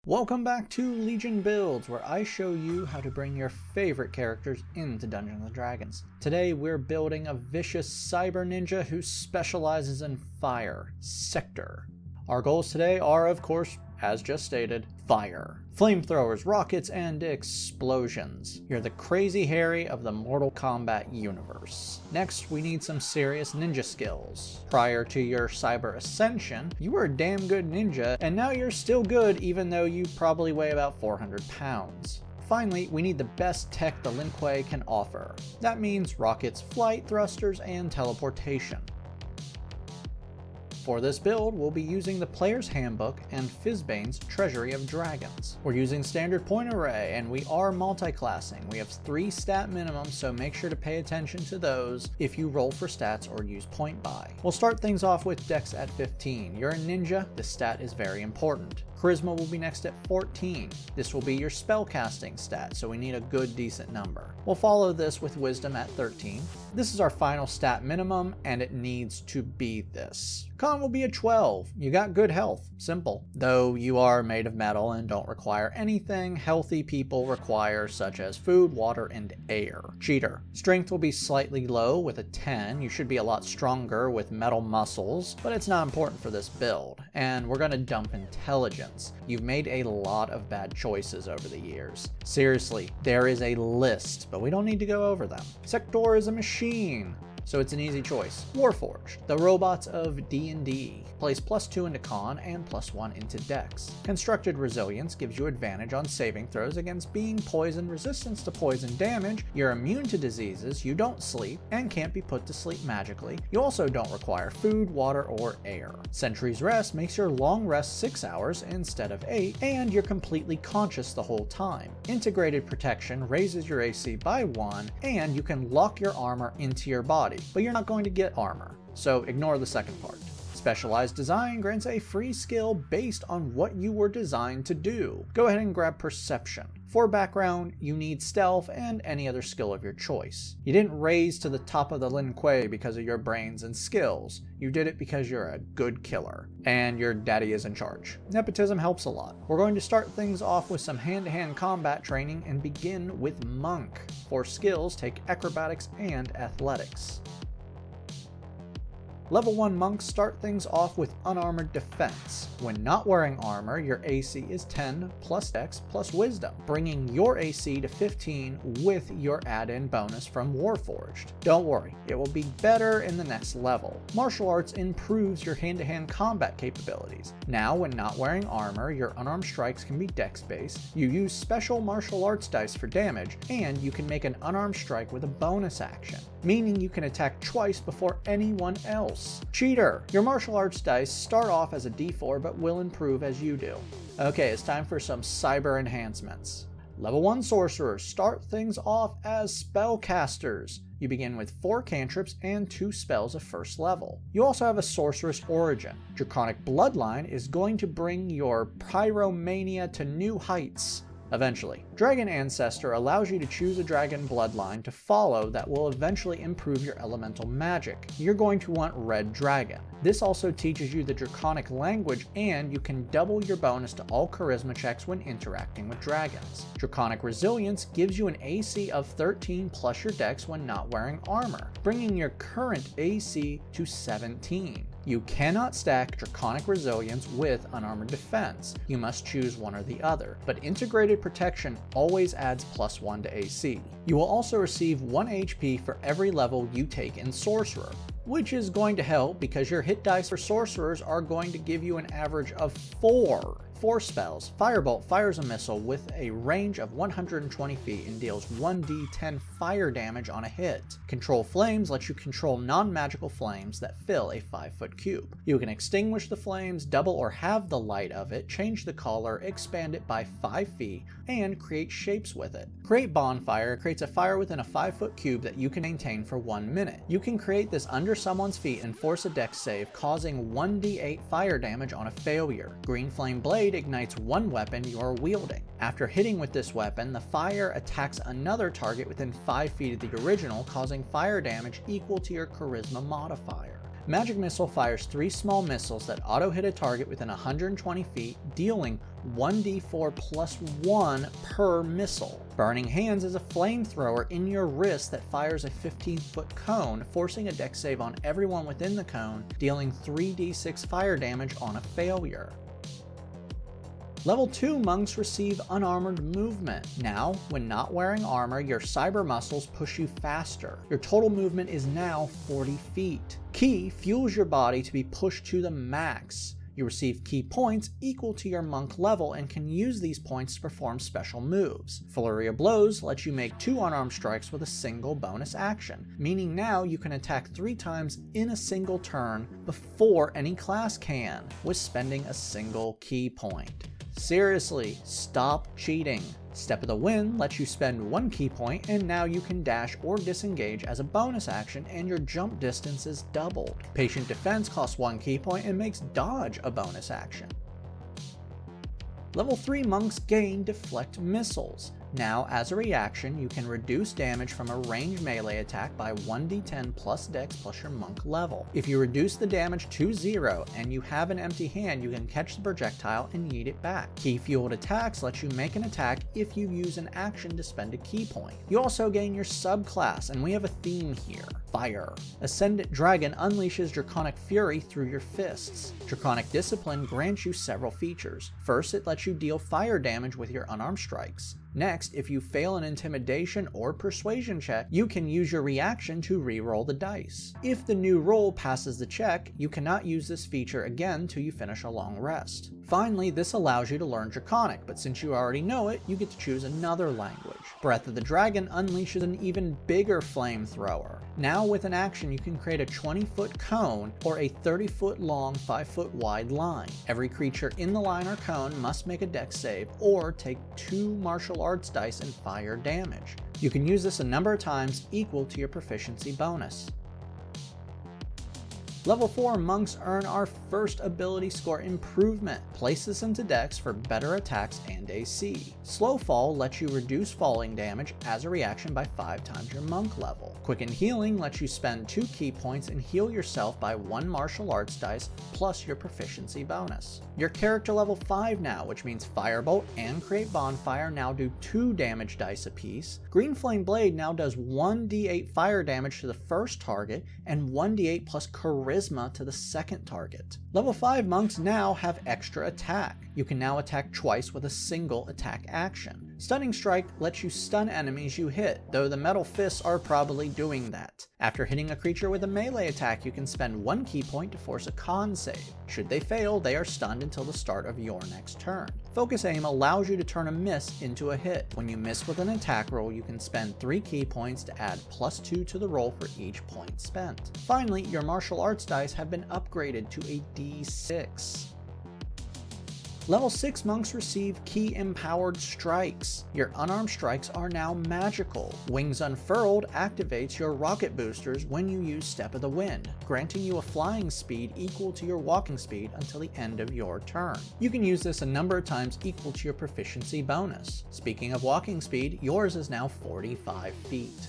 Welcome back to Legion Builds, where I show you how to bring your favorite characters into Dungeons & Dragons. Today we're building a vicious cyber ninja who specializes in fire, Sektor. Our goals today are, of course, as just stated, fire. Flamethrowers, rockets, and explosions. You're the Crazy Harry of the Mortal Kombat universe. Next, we need some serious ninja skills. Prior to your cyber ascension, you were a damn good ninja, and now you're still good even though you probably weigh about 400 pounds. Finally, we need the best tech the Lin Kuei can offer. That means rockets, flight thrusters, and teleportation. For this build, we'll be using the Player's Handbook and Fizban's Treasury of Dragons. We're using standard point array, and we are multi-classing. We have 3 stat minimums, so make sure to pay attention to those if you roll for stats or use point buy. We'll start things off with Dex at 15. You're a ninja, this stat is very important. Charisma will be next at 14. This will be your spellcasting stat, so we need a good decent number. We'll follow this with Wisdom at 13. This is our final stat minimum, and it needs to be this. Con will be a 12. You got good health. Simple. Though you are made of metal and don't require anything healthy people require, such as food, water, and air. Cheater. Strength will be slightly low with a 10. You should be a lot stronger with metal muscles, but it's not important for this build. And we're going to dump intelligence. You've made a lot of bad choices over the years. Seriously, there is a list, but we don't need to go over them. Sektor is a machine, so it's an easy choice. Warforged, the robots of D&D. Place +2 into con and +1 into dex. Constructed resilience gives you advantage on saving throws against being poison, resistance to poison damage. You're immune to diseases, you don't sleep, and can't be put to sleep magically. You also don't require food, water, or air. Sentry's Rest makes your long rest 6 hours instead of 8, and you're completely conscious the whole time. Integrated Protection raises your AC by 1, and you can lock your armor into your body, but you're not going to get armor, so ignore the second part. Specialized Design grants a free skill based on what you were designed to do. Go ahead and grab Perception. For background, you need Stealth and any other skill of your choice. You didn't raise to the top of the Lin Kuei because of your brains and skills. You did it because you're a good killer, and your daddy is in charge. Nepotism helps a lot. We're going to start things off with some hand-to-hand combat training and begin with Monk. For skills, take Acrobatics and Athletics. Level 1 monks start things off with Unarmored Defense. When not wearing armor, your AC is 10 plus Dex plus Wisdom, bringing your AC to 15 with your add-in bonus from Warforged. Don't worry, it will be better in the next level. Martial Arts improves your hand-to-hand combat capabilities. Now, when not wearing armor, your unarmed strikes can be Dex-based, you use special martial arts dice for damage, and you can make an unarmed strike with a bonus action, meaning you can attack twice before anyone else. Cheater! Your martial arts dice start off as a D4 but will improve as you do. Okay, it's time for some cyber enhancements. Level 1 sorcerers start things off as spellcasters. You begin with 4 cantrips and 2 spells of first level. You also have a sorceress origin. Draconic Bloodline is going to bring your pyromania to new heights. Eventually. Dragon Ancestor allows you to choose a dragon bloodline to follow that will eventually improve your elemental magic. You're going to want Red Dragon. This also teaches you the Draconic language, and you can double your bonus to all charisma checks when interacting with dragons. Draconic Resilience gives you an AC of 13 plus your dex when not wearing armor, bringing your current AC to 17. You cannot stack Draconic Resilience with Unarmored Defense. You must choose one or the other, but Integrated Protection always adds +1 to AC. You will also receive 1 HP for every level you take in Sorcerer, which is going to help because your hit dice for Sorcerers are going to give you an average of 4 spells. Firebolt fires a missile with a range of 120 feet and deals 1d10 fire damage on a hit. Control Flames lets you control non-magical flames that fill a 5-foot cube. You can extinguish the flames, double or halve the light of it, change the color, expand it by 5 feet, and create shapes with it. Create Bonfire creates a fire within a 5-foot cube that you can maintain for 1 minute. You can create this under someone's feet and force a dex save, causing 1d8 fire damage on a failure. Green Flame Blade ignites one weapon you are wielding. After hitting with this weapon, the fire attacks another target within 5 feet of the original, causing fire damage equal to your charisma modifier. Magic Missile fires 3 small missiles that auto-hit a target within 120 feet, dealing 1d4 plus 1 per missile. Burning Hands is a flamethrower in your wrist that fires a 15-foot cone, forcing a dex save on everyone within the cone, dealing 3d6 fire damage on a failure. Level 2 monks receive Unarmored Movement. Now, when not wearing armor, your cyber muscles push you faster. Your total movement is now 40 feet. Ki fuels your body to be pushed to the max. You receive Ki points equal to your monk level and can use these points to perform special moves. Flurry of Blows lets you make 2 unarmed strikes with a single bonus action, meaning now you can attack 3 times in a single turn before any class can, with spending a single Ki point. Seriously, stop cheating. Step of the Wind lets you spend 1 Ki point, and now you can dash or disengage as a bonus action, and your jump distance is doubled. Patient Defense costs 1 Ki point and makes dodge a bonus action. Level 3 monks gain Deflect Missiles. Now, as a reaction, you can reduce damage from a ranged melee attack by 1d10 plus dex plus your monk level. If you reduce the damage to 0 and you have an empty hand, you can catch the projectile and yeet it back. Ki-fueled attacks let you make an attack if you use an action to spend a Ki point. You also gain your subclass, and we have a theme here: Fire. Ascendant Dragon unleashes Draconic Fury through your fists. Draconic Discipline grants you several features. First, it lets you deal fire damage with your unarmed strikes. Next, if you fail an Intimidation or Persuasion check, you can use your reaction to re-roll the dice. If the new roll passes the check, you cannot use this feature again till you finish a long rest. Finally, this allows you to learn Draconic, but since you already know it, you get to choose another language. Breath of the Dragon unleashes an even bigger flamethrower. Now with an action, you can create a 20-foot cone or a 30-foot long, 5-foot wide line. Every creature in the line or cone must make a dex save or take 2 martial arts dice and fire damage. You can use this a number of times equal to your proficiency bonus. Level 4 monks earn our first ability score improvement. Place this into dex for better attacks and AC. Slow Fall lets you reduce falling damage as a reaction by 5 times your monk level. Quicken Healing lets you spend 2 Ki points and heal yourself by 1 martial arts dice plus your proficiency bonus. Your character level 5 now, which means Firebolt and Create Bonfire now do 2 damage dice apiece. Green Flame Blade now does 1d8 fire damage to the first target and 1d8 plus Charisma to the second target. Level 5 monks now have extra attack. You can now attack twice with a single attack action. Stunning Strike lets you stun enemies you hit, though the metal fists are probably doing that. After hitting a creature with a melee attack, you can spend 1 Ki point to force a con save. Should they fail, they are stunned until the start of your next turn. Focus Aim allows you to turn a miss into a hit. When you miss with an attack roll, you can spend 3 Ki points to add +2 to the roll for each point spent. Finally, your martial arts dice have been upgraded to a D6. Level 6 monks receive Ki Empowered Strikes. Your unarmed strikes are now magical. Wings Unfurled activates your rocket boosters when you use Step of the Wind, granting you a flying speed equal to your walking speed until the end of your turn. You can use this a number of times equal to your proficiency bonus. Speaking of walking speed, yours is now 45 feet.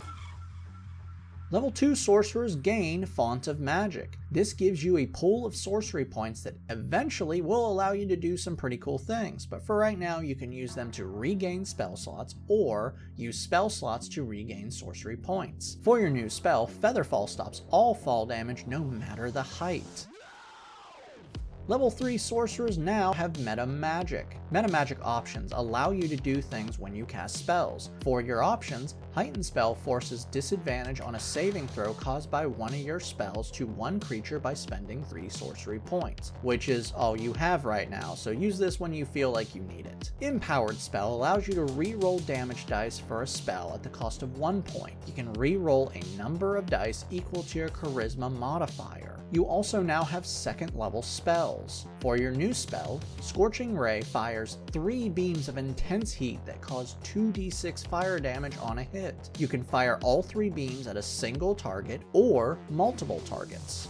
Level 2 sorcerers gain Font of Magic. This gives you a pool of sorcery points that eventually will allow you to do some pretty cool things, but for right now you can use them to regain spell slots or use spell slots to regain sorcery points. For your new spell, Featherfall stops all fall damage no matter the height. Level 3 sorcerers now have Metamagic. Metamagic options allow you to do things when you cast spells. For your options, Heightened spell forces disadvantage on a saving throw caused by one of your spells to one creature by spending 3 sorcery points, which is all you have right now, so use this when you feel like you need it. Empowered spell allows you to re-roll damage dice for a spell at the cost of 1 point. You can re-roll a number of dice equal to your charisma modifier. You also now have second level spells. For your new spell, Scorching Ray fires 3 beams of intense heat that cause 2d6 fire damage on a hit. You can fire all 3 beams at a single target or multiple targets.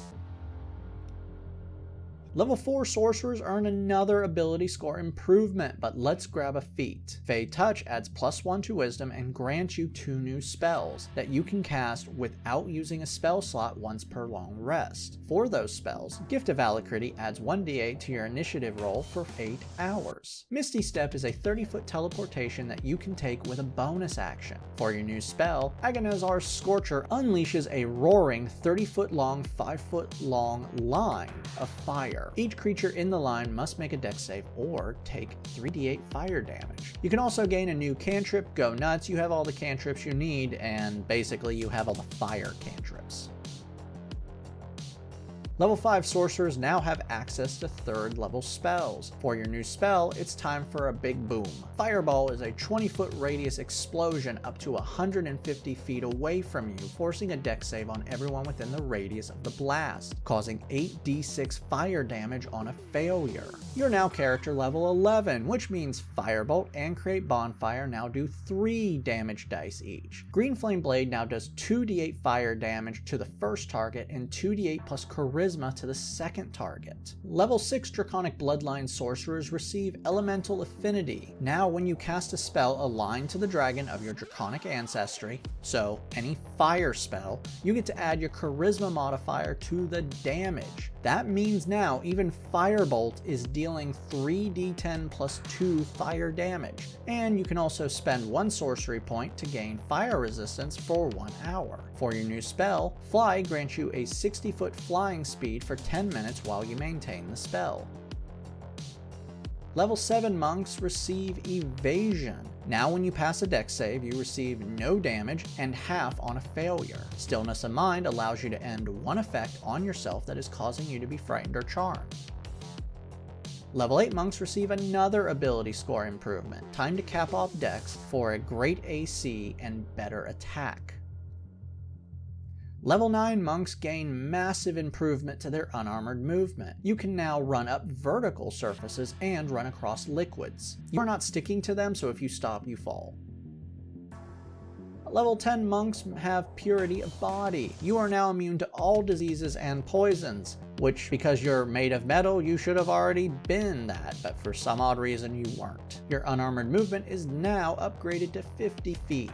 Level 4 sorcerers earn another ability score improvement, but let's grab a feat. Fey Touch adds +1 to wisdom and grants you 2 new spells that you can cast without using a spell slot once per long rest. For those spells, Gift of Alacrity adds 1d8 to your initiative roll for 8 hours. Misty Step is a 30-foot teleportation that you can take with a bonus action. For your new spell, Agonizar's Scorcher unleashes a roaring 30-foot long, 5-foot long line of fire. Each creature in the line must make a dex save or take 3d8 fire damage. You can also gain a new cantrip, Go Nuts. You have all the cantrips you need, and basically you have all the fire cantrips. Level 5 sorcerers now have access to 3rd level spells. For your new spell, it's time for a big boom. Fireball is a 20-foot radius explosion up to 150 feet away from you, forcing a dex save on everyone within the radius of the blast, causing 8d6 fire damage on a failure. You're now character level 11, which means Firebolt and Create Bonfire now do 3 damage dice each. Green Flame Blade now does 2d8 fire damage to the first target and 2d8 plus Charisma to the second target. Level 6 Draconic Bloodline sorcerers receive Elemental Affinity. Now when you cast a spell aligned to the dragon of your Draconic ancestry, so any fire spell, you get to add your Charisma modifier to the damage. That means now even Firebolt is dealing 3d10 plus 2 fire damage, and you can also spend 1 sorcery point to gain fire resistance for 1 hour. For your new spell, Fly grants you a 60-foot flying speed for 10 minutes while you maintain the spell. Level 7 monks receive Evasion. Now when you pass a dex save, you receive no damage and half on a failure. Stillness of Mind allows you to end 1 effect on yourself that is causing you to be frightened or charmed. Level 8 monks receive another ability score improvement. Time to cap off dex for a great AC and better attack. Level 9 monks gain massive improvement to their unarmored movement. You can now run up vertical surfaces and run across liquids. You are not sticking to them, so if you stop, you fall. Level 10 monks have Purity of Body. You are now immune to all diseases and poisons, which, because you're made of metal, you should have already been that, but for some odd reason you weren't. Your unarmored movement is now upgraded to 50 feet.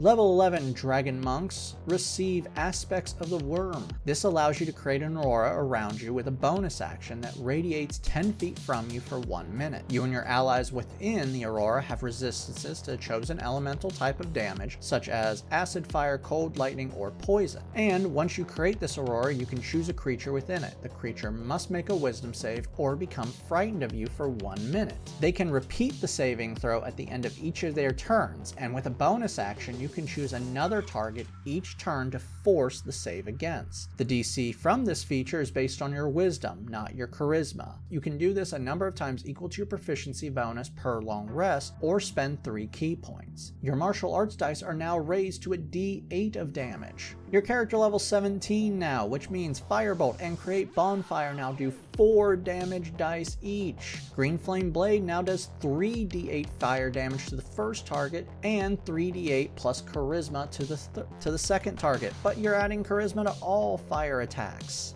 Level 11 Dragon Monks receive Aspects of the Wyrm. This allows you to create an aura around you with a bonus action that radiates 10 feet from you for 1 minute. You and your allies within the aurora have resistances to a chosen elemental type of damage, such as acid, fire, cold, lightning, or poison. And once you create this aurora, you can choose a creature within it. The creature must make a wisdom save or become frightened of you for 1 minute. They can repeat the saving throw at the end of each of their turns, and with a bonus action, you can choose another target each turn to force the save against. The DC from this feature is based on your wisdom, not your charisma. You can do this a number of times equal to your proficiency bonus per long rest, or spend 3 key points. Your martial arts dice are now raised to a D8 of damage. Your character level 17 now, which means Firebolt and Create Bonfire now do 4 damage dice each. Green Flame Blade now does 3d8 fire damage to the first target and 3d8 plus Charisma to the second target, but you're adding Charisma to all fire attacks.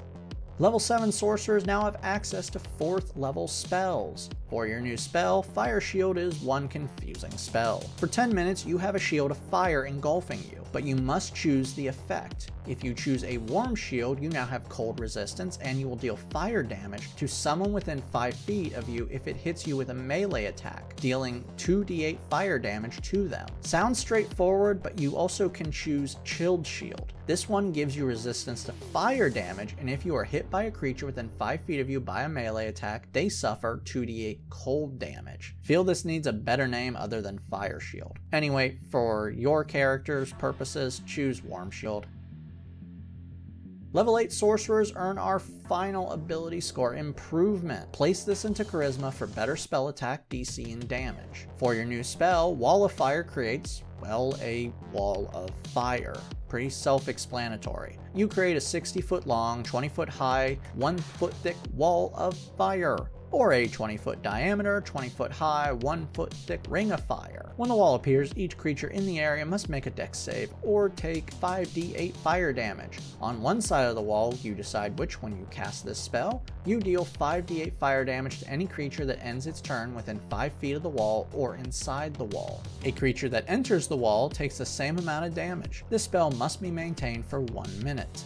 Level 7 sorcerers now have access to 4th level spells. For your new spell, Fire Shield is one confusing spell. For 10 minutes, you have a shield of fire engulfing you, but you must choose the effect. If you choose a warm shield, you now have cold resistance, and you will deal fire damage to someone within 5 feet of you if it hits you with a melee attack, dealing 2d8 fire damage to them. Sounds straightforward, but you also can choose Chilled Shield. This one gives you resistance to fire damage, and if you are hit by a creature within 5 feet of you by a melee attack, they suffer 2d8 cold damage. Feel this needs a better name other than Fire Shield. Anyway, for your character's purposes, choose Warm Shield. Level 8 sorcerers earn our final ability score improvement. Place this into Charisma for better spell attack, DC, and damage. For your new spell, Wall of Fire creates, well, a wall of fire. Pretty self-explanatory. You create a 60-foot long, 20-foot high, 1-foot thick wall of fire. or a 20-foot diameter, 20-foot high, 1-foot thick ring of fire. When the wall appears, each creature in the area must make a dex save or take 5d8 fire damage. On one side of the wall, you decide which when you cast this spell, you deal 5d8 fire damage to any creature that ends its turn within 5 feet of the wall or inside the wall. A creature that enters the wall takes the same amount of damage. This spell must be maintained for 1 minute.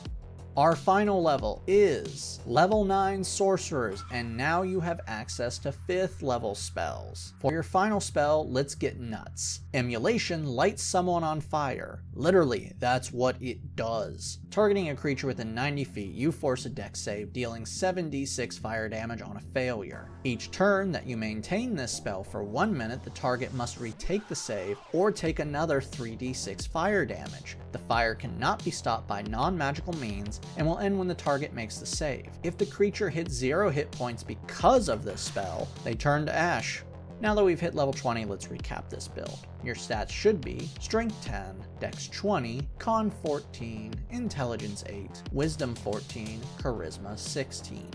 Our final level is level 9 sorcerers, and now you have access to 5th level spells. For your final spell, let's get nuts. Immolation lights someone on fire. Literally, that's what it does. Targeting a creature within 90 feet, you force a dex save, dealing 7d6 fire damage on a failure. Each turn that you maintain this spell for 1 minute, the target must retake the save or take another 3d6 fire damage. The fire cannot be stopped by non-magical means and will end when the target makes the save. If the creature hits 0 hit points because of this spell, they turn to ash. Now that we've hit level 20, let's recap this build. Your stats should be Strength 10, Dex 20, Con 14, Intelligence 8, Wisdom 14, Charisma 16.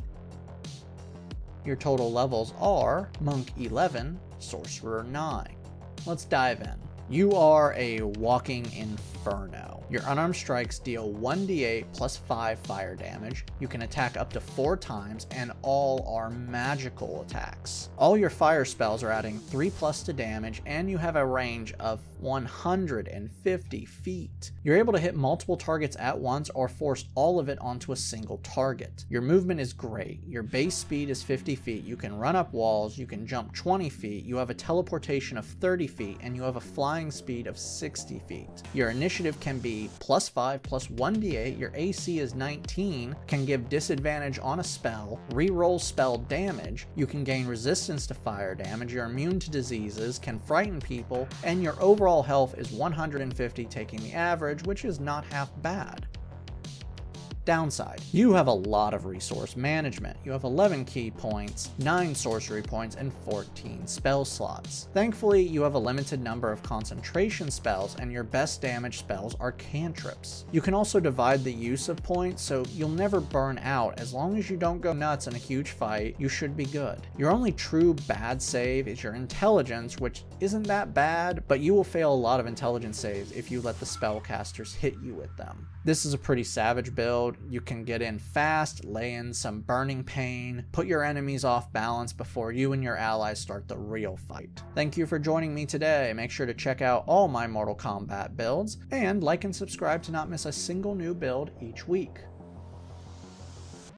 Your total levels are Monk 11, Sorcerer 9. Let's dive in. You are a walking inferno. Your unarmed strikes deal 1d8 plus 5 fire damage. You can attack up to 4 times, and all are magical attacks. All your fire spells are adding 3+ to damage, and you have a range of 150 feet. You're able to hit multiple targets at once or force all of it onto a single target. Your movement is great. Your base speed is 50 feet. You can run up walls. You can jump 20 feet. You have a teleportation of 30 feet, and you have a flying speed of 60 feet. Your initiative can be +5 plus 1d8. Your AC is 19, can give disadvantage on a spell, reroll spell damage. You can gain resistance to fire damage. You're immune to diseases, can frighten people, and your overall health is 150, taking the average, which is not half bad. Downside: you have a lot of resource management. You have 11 key points, 9 sorcery points, and 14 spell slots. Thankfully, you have a limited number of concentration spells, and your best damage spells are cantrips. You can also divide the use of points, so you'll never burn out. As long as you don't go nuts in a huge fight, you should be good. Your only true bad save is your intelligence, which isn't that bad, but you will fail a lot of intelligence saves if you let the spellcasters hit you with them. This is a pretty savage build. You can get in fast, lay in some burning pain, put your enemies off balance before you and your allies start the real fight. Thank you for joining me today. Make sure to check out all my Mortal Kombat builds, and like and subscribe to not miss a single new build each week.